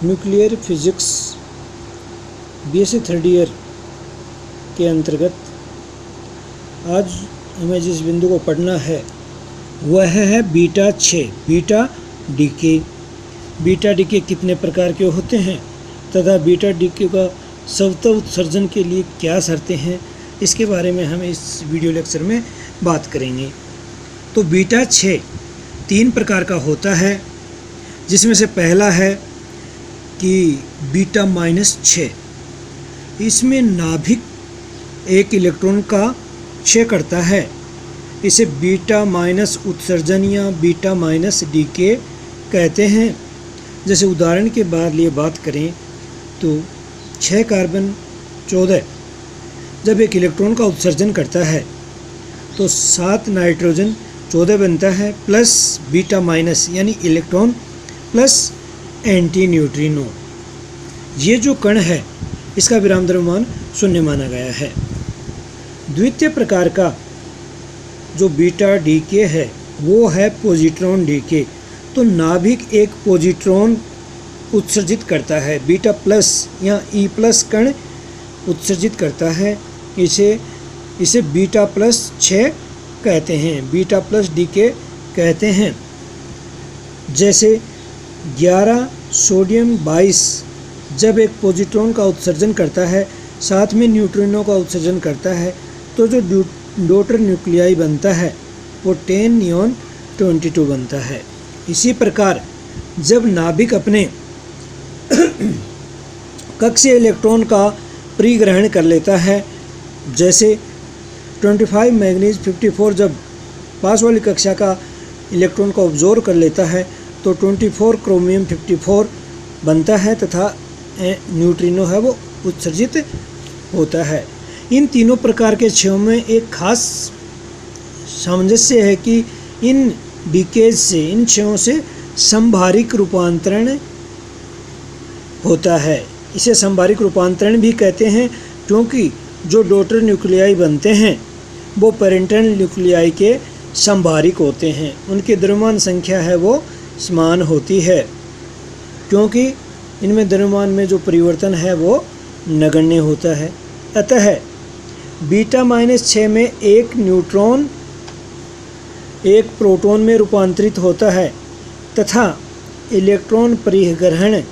Nuclear physics BSc third year के अंतर्गत आज हमें जिस बिंदु को पढ़ना है वह है beta 6 beta decay. Beta decay कितने प्रकार के होते हैं तथा बीटा डीके का स्वतः उत्सर्जन के लिए क्या शर्तें हैं, इसके बारे में हम इस वीडियो लेक्चर में बात करेंगे। तो बीटा 6 तीन प्रकार का होता है, जिसमें से पहला है कि बीटा -6। इसमें नाभिक एक इलेक्ट्रॉन का क्षय करता है। इसे बीटा माइनस उत्सर्जन या बीटा माइनस डीके कहते हैं। जैसे उदाहरण के बाद लिए बात करें तो 6 कार्बन 14 जब एक इलेक्ट्रॉन का उत्सर्जन करता है तो 7 नाइट्रोजन 14 बनता है, प्लस बीटा माइनस यानी इलेक्ट्रॉन प्लस एंटी न्यूट्रिनो। ये जो कण है इसका विराम द्रव्यमान 0 माना गया है। द्वितीय प्रकार का जो बीटा डीके है वो है पॉजिट्रॉन डीके। तो नाभिक एक पॉजिट्रॉन उत्सर्जित करता है, बीटा प्लस या ई प्लस कण उत्सर्जित करता है। इसे बीटा प्लस 6 कहते हैं, बीटा प्लस डीके कहते हैं। जैसे 11 सोडियम 22 जब एक पॉजिट्रॉन का उत्सर्जन करता है, साथ में न्यूट्रिनो का उत्सर्जन करता है, तो जो डॉटर न्यूक्लियाई बनता है वो 10 नियॉन 22 बनता है। इसी प्रकार जब नाभिक अपने कक्षीय इलेक्ट्रॉन का परिग्रहण कर लेता है, जैसे 25 मैग्नीज 54 जब पास वाली कक्षा का इलेक्ट्रॉन को ऑब्जॉर्व कर लेता है तो 24 क्रोमियम 54 बनता है तथा न्यूट्रिनो है वो उत्सर्जित होता है। इन तीनों प्रकार के क्षयों में एक खास सामंजस्य है कि इन डीकेज से, इन क्षयों से संभारिक रूपांतरण होता है। इसे संभारिक रूपांतरण भी कहते हैं क्योंकि जो डॉटर न्यूक्लियाई बनते हैं वो पेरेंटल न्यूक्लियाई के संभारिक होते हैं। उनकी द्रव्यमान संख्या है वो समान होती है, क्योंकि इनमें द्रव्यमान में जो परिवर्तन है वो नगण्य होता है। अतः बीटा -6 में एक न्यूट्रॉन एक प्रोटॉन में रूपांतरित होता है तथा इलेक्ट्रॉन परिग्रहण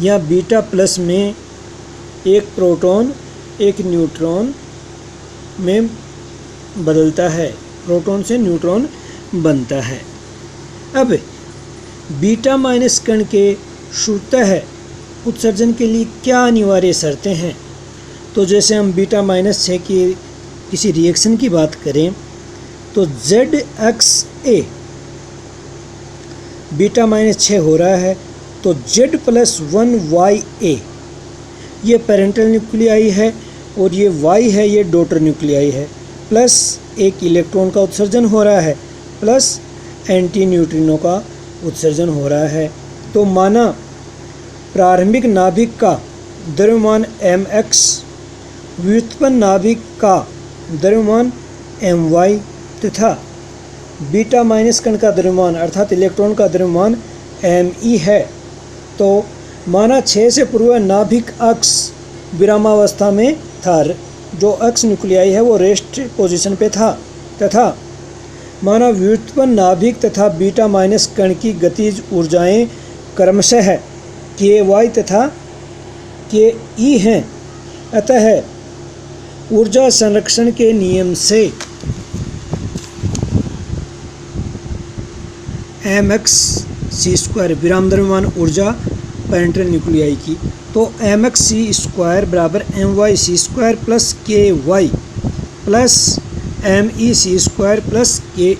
या बीटा प्लस में एक प्रोटॉन एक न्यूट्रॉन में बदलता है, प्रोटॉन से न्यूट्रॉन बनता है। अब बीटा माइनस कण के स्वतः उत्सर्जन के लिए क्या अनिवार्य शर्तें हैं। तो जैसे हम बीटा -6 की किसी रिएक्शन की बात करें तो ZXA बीटा -6 हो रहा है तो Z+1YA ये पेरेंटल न्यूक्लियाई है और ये Y है ये डॉटर न्यूक्लियाई है, प्लस एक इलेक्ट्रॉन का उत्सर्जन हो रहा है प्लस एंटी न्यूट्रिनो का उत्सर्जन हो रहा है। तो माना प्रारंभिक नाभिक का द्रव्यमान mx, व्युत्पन्न नाभिक का द्रव्यमान my तथा बीटा माइनस कण का द्रव्यमान अर्थात इलेक्ट्रॉन का द्रव्यमान me है। तो माना 6 से पूर्व नाभिक अक्ष विरामावस्था में था, जो अक्ष न्यूक्लियाई है वो रेस्ट पोजीशन पे था, तथा माना व्युत्पन्न नाभिक तथा बीटा माइनस कण की गतिज ऊर्जाएं क्रमशः ky तथा ke हैं। अतः ऊर्जा संरक्षण के नियम से mx(c² विराम द्रव्यमान ऊर्जा पेरेंटल न्यूक्लियाई की, तो mx(c² बराबर my(c² plus ky plus me(c² plus ke।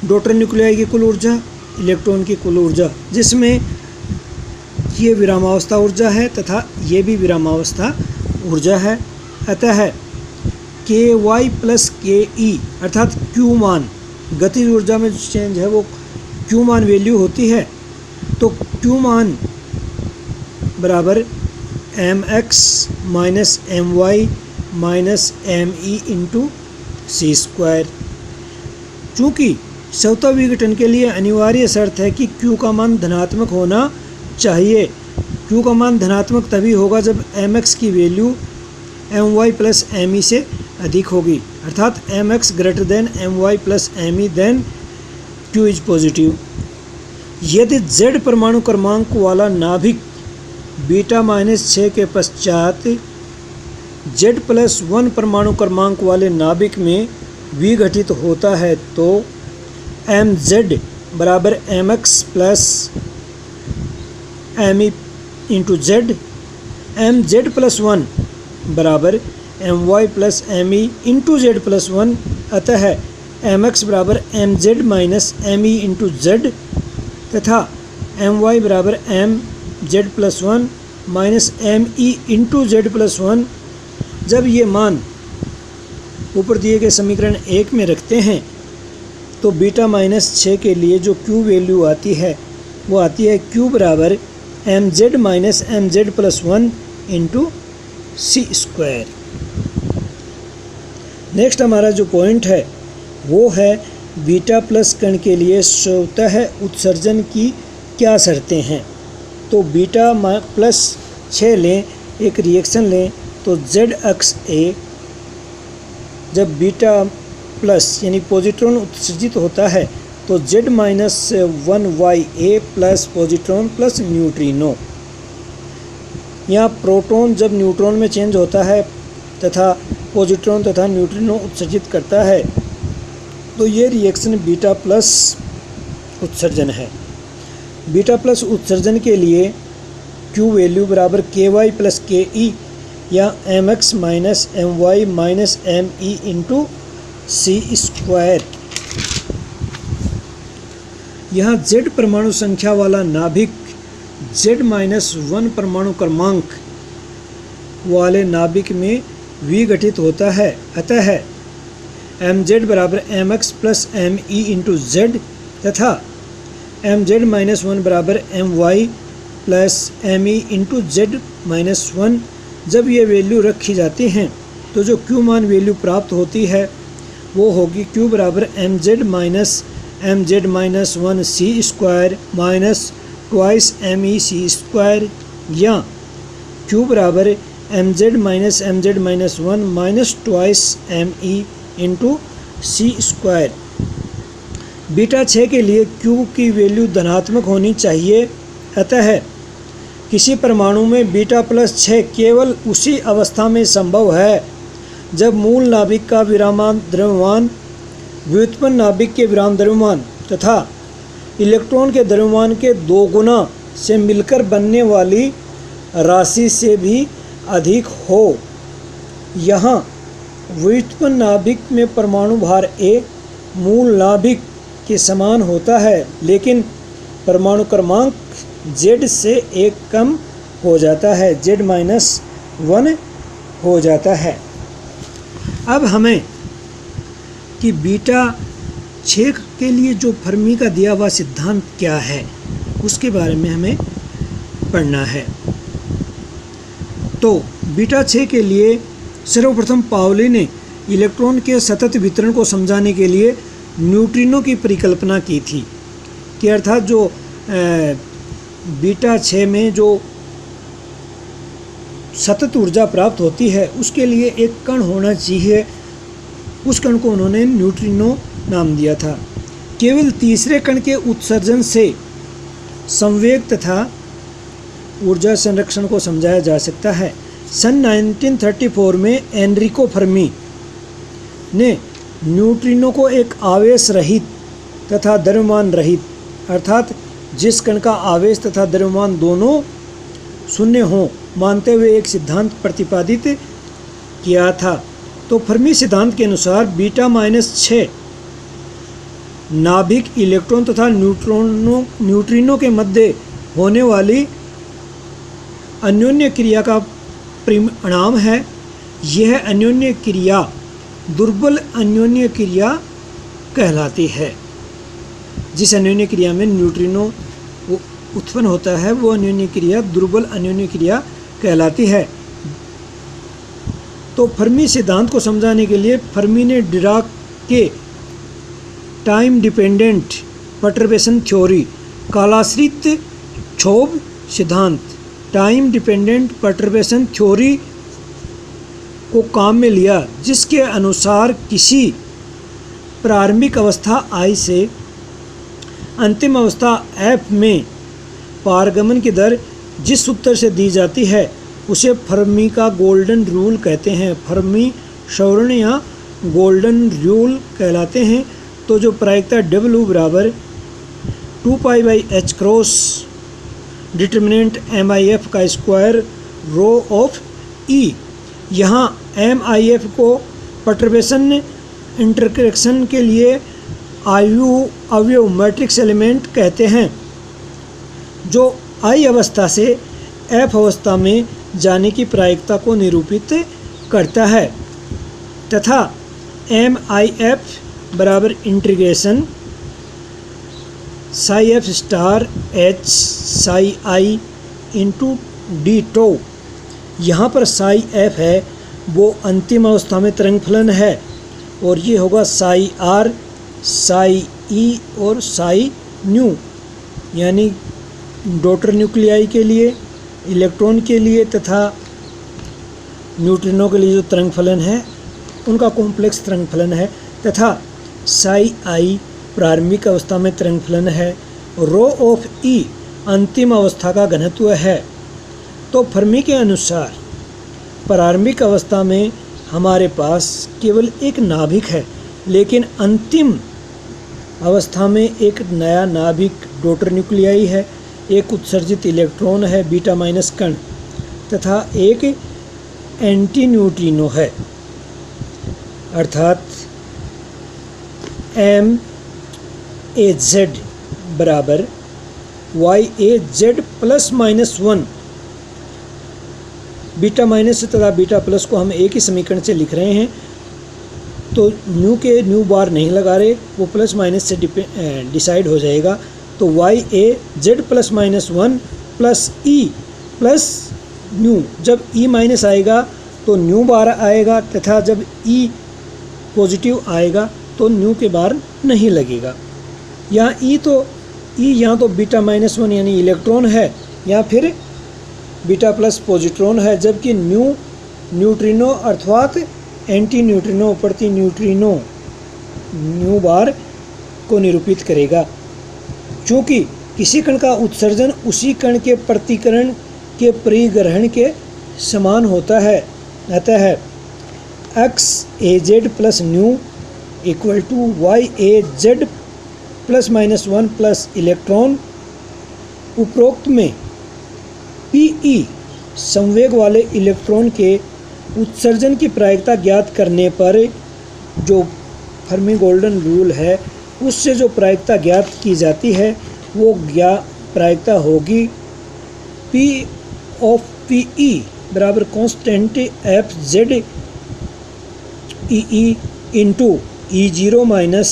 Daughter nuclei की कुल ऊर्जा, इलेक्ट्रॉन की कुल ऊर्जा, जिसमें ये विरामावस्था ऊर्जा है तथा ये भी विरामावस्था ऊर्जा है। अतः ky प्लस ke अर्थात q मान, गतिज ऊर्जा में जो चेंज है वो q मान वैल्यू होती है, तो q मान बराबर mx minus my minus me into c²। चूँकि चौथा विघटन के लिए अनिवार्य शर्त है कि Q का मान धनात्मक होना चाहिए। Q का मान धनात्मक तभी होगा जब mx की वैल्यू my प्लस me से अधिक होगी, अर्थात mx greater than my plus me then Q is positive. यदि Z परमाणु क्रमांक वाला नाभिक बीटा -6 के पश्चात Z+1 परमाणु क्रमांक वाले नाभिक में विघटित होता है तो mz बराबर mx plus me into z, mz+1 बराबर my plus me into z+1, अतः mx बराबर mz minus me into z तथा my बराबर mz+1 minus me into z+1। जब ये मान ऊपर दिए गए समीकरण 1 में रखते हैं तो बीटा -6 के लिए जो Q वैल्यू आती है वो आती है Q बराबर mz minus mz+1 into c²। Next हमारा जो पॉइंट है वो है बीटा प्लस कण के लिए स्वतः उत्सर्जन की क्या शर्तें हैं। तो बीटा +6 लें, एक रिएक्शन लें तो z अक्ष A जब बीटा प्लस यानी पॉजिट्रॉन उत्सर्जित होता है तो Z-1YA plus positron plus neutrino. यहाँ प्रोटॉन जब न्यूट्रॉन में चेंज होता है तथा पॉजिट्रॉन तथा न्यूट्रिनो उत्सर्जित करता है तो ये रिएक्शन बीटा प्लस उत्सर्जन है। बीटा प्लस उत्सर्जन के लिए Q वैल्यू बराबर KY प्लस KE या mx minus my minus me into c²। यहाँ Z परमाणु संख्या वाला नाभिक Z-1 परमाणु क्रमांक वाले नाभिक में विघटित होता है, अतः mz बराबर mx plus me into z तथा mz-1 बराबर my plus me into z-1। जब ये वैल्यू रखी जाती हैं तो जो Q मान वैल्यू प्राप्त होती है वो होगी Q बराबर mz minus mz-1 c² minus twice me c² या Q बराबर mz minus mz-1 minus twice me into c²। Beta 6 के लिए Q की वैल्यू धनात्मक होनी चाहिए, अतः किसी परमाणु में बीटा +6 केवल उसी अवस्था में संभव है जब मूल नाभिक का विरामांत द्रव्यमान व्युत्पन्न नाभिक के विराम द्रव्यमान तथा इलेक्ट्रॉन के द्रव्यमान के 2 गुना से मिलकर बनने वाली राशि से भी अधिक हो। यहाँ व्युत्पन्न नाभिक में परमाणु भार A मूल नाभिक के समान होता है, लेकिन परमाणु क्रमांक Z से 1 कम हो जाता है, Z-1 हो जाता है। अब हमें कि बीटा 6 के लिए जो फर्मी का दिया हुआ सिद्धांत क्या है उसके बारे में हमें पढ़ना है। तो बीटा 6 के लिए सर्वप्रथम पाउली ने इलेक्ट्रॉन के सतत वितरण को समझाने के लिए न्यूट्रिनो की परिकल्पना की थी कि अर्थात जो बीटा 6 में जो सतत ऊर्जा प्राप्त होती है उसके लिए एक कण होना चाहिए। उस कण को उन्होंने न्यूट्रिनो नाम दिया था। केवल तीसरे कण के उत्सर्जन से संवेग तथा ऊर्जा संरक्षण को समझाया जा सकता है। सन 1934 में एनरिको फर्मी ने न्यूट्रिनो को एक आवेश रहित तथा द्रव्यमान रहित, अर्थात जिस कण का आवेश तथा द्रव्यमान दोनों शून्य हों, मानते हुए एक सिद्धांत प्रतिपादित किया था। तो फर्मी सिद्धांत के अनुसार बीटा -6 नाभिक इलेक्ट्रॉन तथा न्यूट्रिनो के मध्य होने वाली अन्योन्य क्रिया का परिणाम है। यह अन्योन्य क्रिया दुर्बल अन्योन्य क्रिया कहलाती है। जिस अन्योन्य क्रिया में न्यूट्रिनो उत्पन्न होता है वो अन्योन्य क्रिया दुर्बल अन्योन्य क्रिया कहलाती है। तो फर्मी सिद्धांत को समझाने के लिए फर्मी ने डिराक के टाइम डिपेंडेंट परटर्बेशन थ्योरी, कालाश्रित क्षोभ सिद्धांत। टाइम डिपेंडेंट परटर्बेशन थ्योरी को काम में लिया, जिसके अनुसार किसी प्रारंभिक अवस्था I से अंतिम अवस्था F में पारगमन की दर जिस सूत्र से दी जाती है उसे फर्मी का गोल्डन रूल कहते हैं। फर्मी सौवर्ण या गोल्डन रूल कहलाते हैं। तो जो प्रायिकता W बराबर 2π/h क्रॉस डिटर्मिनेंट MIF का स्क्वायर रो ऑफ E, यहाँ MIF को परटर्बेशन इंटरकरेक्शन के लिए अवयव मैट्रिक्स एलिमेंट कहते हैं, जो I अवस्था से F अवस्था में जाने की प्रायिकता को निरूपित करता है, तथा MIF बराबर integration psi f star h psi i into D tau. यहाँ पर psi f है वो अंतिम अवस्था में तरंग फलन है, और ये होगा psi r psi e और psi न्यू, यानी डॉटर न्यूक्लियाई के लिए, इलेक्ट्रॉन के लिए तथा न्यूट्रिनो के लिए जो तरंग फलन है उनका कॉम्प्लेक्स तरंग फलन है, तथा psi i प्रारंभिक अवस्था में तरंग फलन है, रो ऑफ E अंतिम अवस्था का घनत्व है। तो फर्मी के अनुसार प्रारंभिक अवस्था में हमारे पास केवल एक नाभिक है, लेकिन अंतिम अवस्था में एक नया नाभिक डॉटर न्यूक्लियाई है, एक उत्सर्जित इलेक्ट्रॉन है बीटा माइनस कण, तथा एक एंटी न्यूट्रिनो है, अर्थात MAZ बराबर YAZ plus minus 1। Beta minus तथा बीटा प्लस को हम एक ही समीकरण से लिख रहे हैं, तो न्यू के न्यू बार नहीं लगा रहे, वो प्लस माइनस से डिसाइड हो जाएगा। तो YAZ plus minus 1 plus E plus new, जब E माइनस आएगा तो न्यू बार आएगा, तथा जब E पॉजिटिव आएगा तो न्यू के बार नहीं लगेगा। यहाँ यहाँ तो बीटा माइनस 1 यानी इलेक्ट्रॉन है, या फिर बीटा प्लस पॉजिट्रॉन है, जबकि न्यूट्रिनो अर्थात एंटी न्यूट्रिनो प्रति न्यूट्रिनो न्यू बार को निरूपित करेगा। चूँकि किसी कण का उत्सर्जन उसी कण के प्रतिकरण के परिग्रहण के समान होता है, अतः XAZ plus nu equal to YAZ plus minus 1 plus electron. उपरोक्त में PE संवेग वाले इलेक्ट्रॉन के उत्सर्जन की प्रायिकता ज्ञात करने पर जो फर्मी गोल्डन रूल है उससे जो प्रायिकता ज्ञात की जाती है वो प्रायिकता होगी P ऑफ PE बराबर constant FZ EE into E0 minus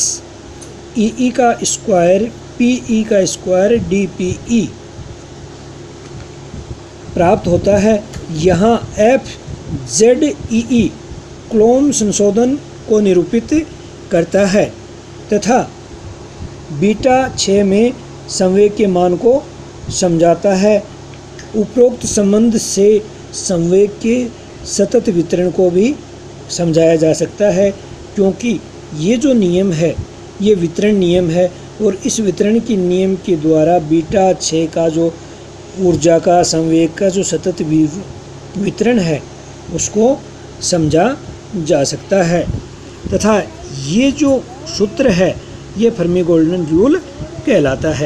EE का स्क्वायर PE का स्क्वायर DPE प्राप्त होता है। यहाँ FZEE क्लोम संशोधन को निरूपित करता है, तथा बीटा 6 में संवेग के मान को समझाता है। उपरोक्त संबंध से संवेग के सतत वितरण को भी समझाया जा सकता है, क्योंकि ये जो नियम है ये वितरण नियम है, और इस वितरण के नियम के द्वारा बीटा 6 का जो ऊर्जा का संवेग का जो सतत वितरण है उसको समझा जा सकता है, तथा ये जो सूत्र है ये फर्मी गोल्डन रूल कहलाता है।